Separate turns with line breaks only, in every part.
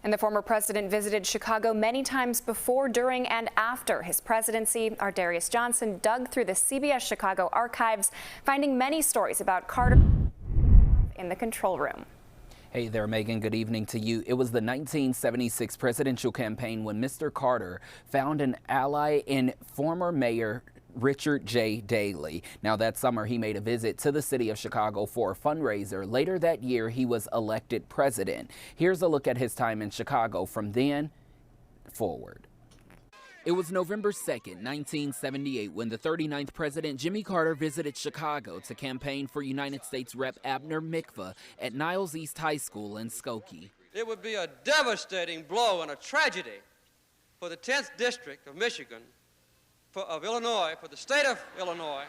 And the former president visited Chicago many times before, during, and after his presidency. Our Darius Johnson dug through the CBS Chicago archives, finding many stories about Carter in the control room.
Hey there, Megan. Good evening to you. It was the 1976 presidential campaign when Mr. Carter found an ally in former Mayor Richard J. Daley. Now, that summer, he made a visit to the city of Chicago for a fundraiser. Later that year, he was elected president. Here's a look at his time in Chicago from then forward. It was November 2nd, 1978, when the 39th President Jimmy Carter visited Chicago to campaign for United States Rep. Abner Mikva at Niles East High School in Skokie.
It would be a devastating blow and a tragedy for the 10th District of Michigan, of Illinois, for the state of Illinois,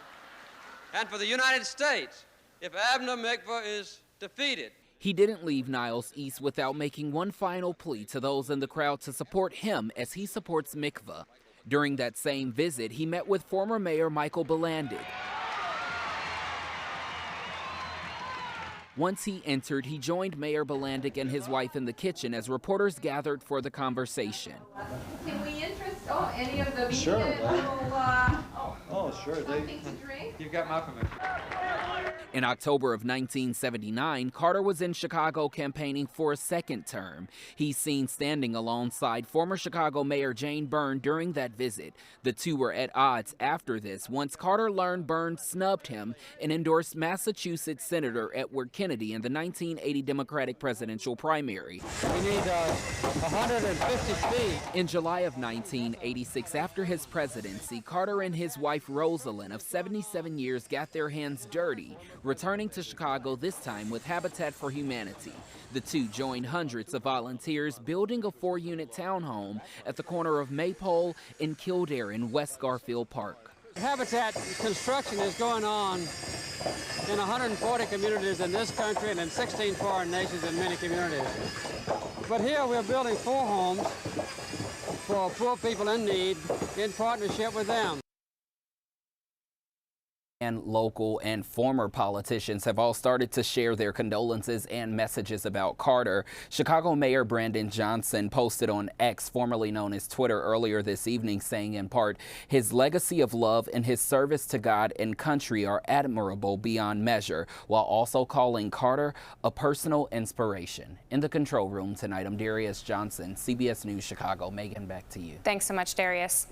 and for the United States if Abner Mikva is defeated.
He didn't leave Niles East without making one final plea to those in the crowd to support him as he supports Mikva. During that same visit, he met with former Mayor Michael Bilandic. Once he entered, he joined Mayor Bilandic and his wife in the kitchen as reporters gathered for the conversation.
Can we interest any of the
sure,
little
sure.
things to drink?
You've got my permission.
In October of 1979, Carter was in Chicago campaigning for a second term. He's seen standing alongside former Chicago Mayor Jane Byrne during that visit. The two were at odds after this once Carter learned Byrne snubbed him and endorsed Massachusetts Senator Edward Kennedy in the 1980 Democratic presidential primary.
We need 150 feet.
In July of 1986, after his presidency, Carter and his wife Rosalind of 77 years got their hands dirty, returning to Chicago this time with Habitat for Humanity. The two joined hundreds of volunteers building a 4-unit townhome at the corner of Maypole and Kildare in West Garfield Park.
Habitat construction is going on in 140 communities in this country and in 16 foreign nations in many communities. But here we're building 4 homes for poor people in need in partnership with them.
And local and former politicians have all started to share their condolences and messages about Carter. Chicago Mayor Darius Johnson posted on X, formerly known as Twitter, earlier this evening, saying in part, his legacy of love and his service to God and country are admirable beyond measure, while also calling Carter a personal inspiration. In the control room tonight, I'm Darius Johnson, CBS News Chicago. Megan, back to you.
Thanks so much, Darius.